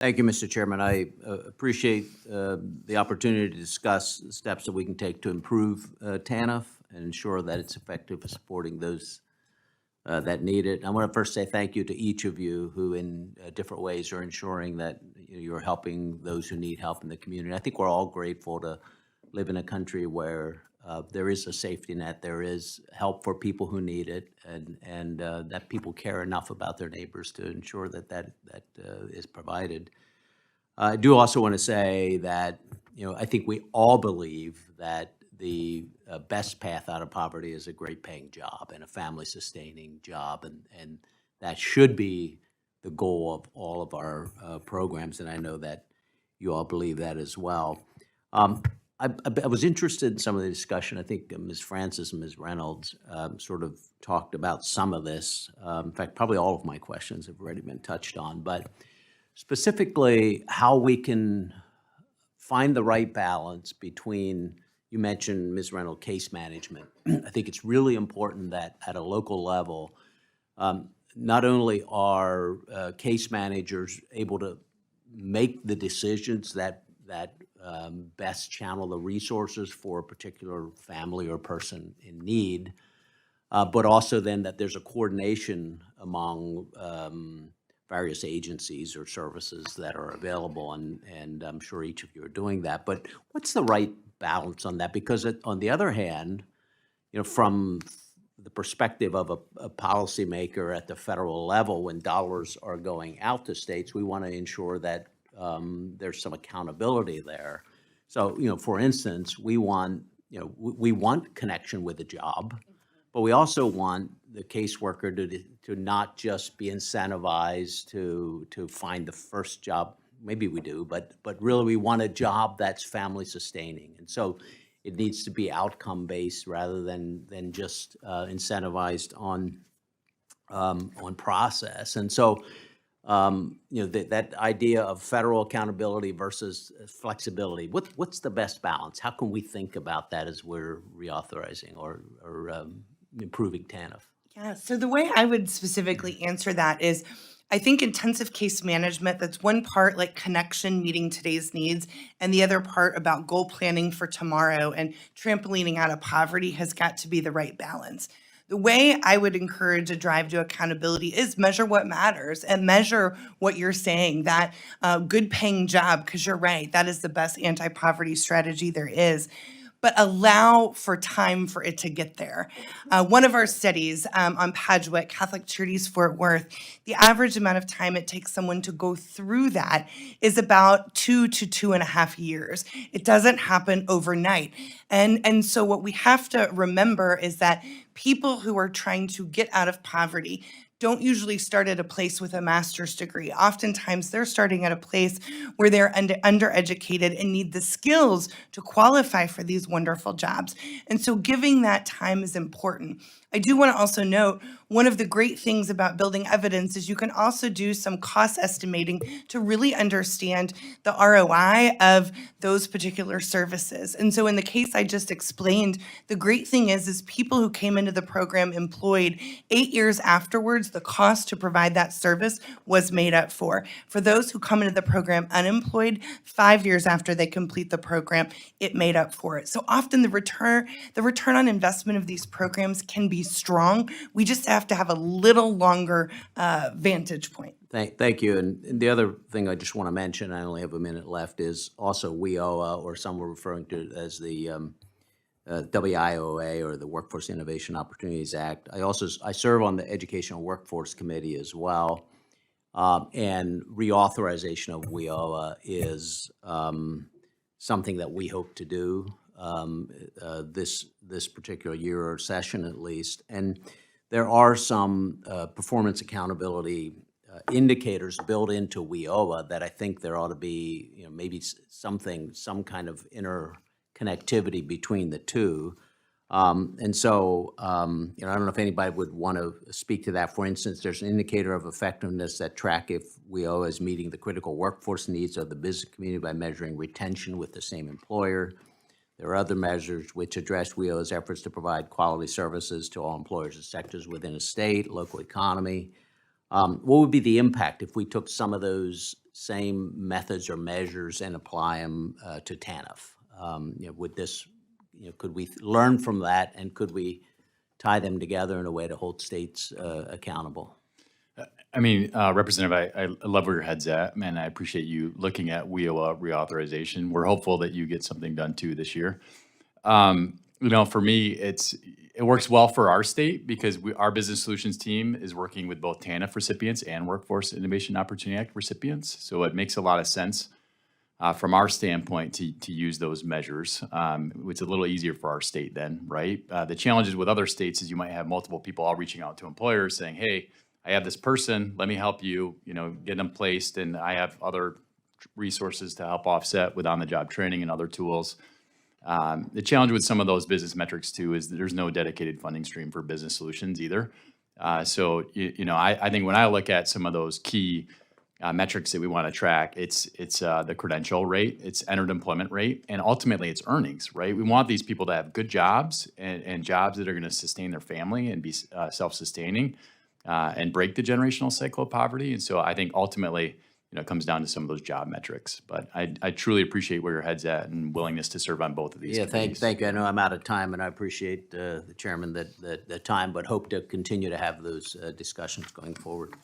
Thank you, Mr. Chairman. I appreciate the opportunity to discuss the steps that we can take to improve TANF and ensure that it's effective for supporting those that need it. I want to first say thank you to each of you who in different ways are ensuring that you're helping those who need help in the community. I think we're all grateful to live in a country where there is a safety net, there is help for people who need it, and that people care enough about their neighbors to ensure that is provided. I do also want to say that, I think we all believe that the best path out of poverty is a great paying job and a family sustaining job, and that should be the goal of all of our programs, and I know that you all believe that as well. I was interested in some of the discussion. I think Ms. Francis and Ms. Reynolds sort of talked about some of this. In fact, probably all of my questions have already been touched on, but specifically how we can find the right balance between, you mentioned, Ms. Reynolds, case management. I think it's really important that at a local level, not only are case managers able to make the decisions that best channel the resources for a particular family or person in need, but also then that there's a coordination among various agencies or services that are available, and I'm sure each of you are doing that. But what's the right balance on that? Because on the other hand, from the perspective of a policymaker at the federal level, when dollars are going out to states, we want to ensure that there's some accountability there. So, for instance, we want connection with a job, but we also want the caseworker to not just be incentivized to find the first job. Maybe we do, but really we want a job that's family sustaining, and so it needs to be outcome based rather than just incentivized on process. And so that idea of federal accountability versus flexibility, what's the best balance? How can we think about that as we're reauthorizing or improving TANF? Yeah, so the way I would specifically answer that is, I think intensive case management, that's one part like connection, meeting today's needs, and the other part about goal planning for tomorrow and trampolining out of poverty has got to be the right balance. The way I would encourage a drive to accountability is measure what matters and measure what you're saying, that good paying job, because you're right, that is the best anti-poverty strategy there is. But allow for time for it to get there. One of our studies on Padgett, Catholic Charities Fort Worth, the average amount of time it takes someone to go through that is about 2 to 2.5 years. It doesn't happen overnight. And so what we have to remember is that people who are trying to get out of poverty don't usually start at a place with a master's degree. Oftentimes, they're starting at a place where they're undereducated and need the skills to qualify for these wonderful jobs. And so giving that time is important. I do want to also note, one of the great things about building evidence is you can also do some cost estimating to really understand the ROI of those particular services. And so in the case I just explained, the great thing is people who came into the program employed 8 years afterwards, the cost to provide that service was made up for. For those who come into the program unemployed, 5 years after they complete the program, it made up for it. So often the return on investment of these programs can be strong. We just have to have a little longer vantage point. Thank you. And the other thing I just want to mention, I only have a minute left, is also WIOA, or some were referring to it as the WIOA, or the Workforce Innovation Opportunities Act. I serve on the Educational Workforce Committee as well, and reauthorization of WIOA is something that we hope to do this particular year or session at least. And there are some performance accountability indicators built into WIOA that I think there ought to be, maybe some kind of interconnectivity between the two. And so, I don't know if anybody would want to speak to that. For instance, there's an indicator of effectiveness that track if WIOA is meeting the critical workforce needs of the business community by measuring retention with the same employer. There are other measures which address WIOA's efforts to provide quality services to all employers and sectors within a state, local economy. What would be the impact if we took some of those same methods or measures and apply them to TANF? Would this, could we learn from that, and could we tie them together in a way to hold states accountable? I mean, Representative, I love where your head's at, man. I appreciate you looking at WIOA reauthorization. We're hopeful that you get something done too this year. For me, it works well for our state because our business solutions team is working with both TANF recipients and Workforce Innovation Opportunity Act recipients. So it makes a lot of sense from our standpoint to use those measures. It's a little easier for our state then, right? The challenges with other states is you might have multiple people all reaching out to employers saying, hey, I have this person, let me help you, get them placed, and I have other resources to help offset with on-the-job training and other tools. The challenge with some of those business metrics too is that there's no dedicated funding stream for business solutions either. I think when I look at some of those key metrics that we want to track, it's the credential rate, it's entered employment rate, and ultimately it's earnings, right? We want these people to have good jobs and jobs that are going to sustain their family and be self-sustaining and break the generational cycle of poverty. And so I think ultimately, it comes down to some of those job metrics. But I truly appreciate where your head's at and willingness to serve on both of these. Yeah, committees. thank you. I know I'm out of time, and I appreciate the chairman the time, but hope to continue to have those discussions going forward.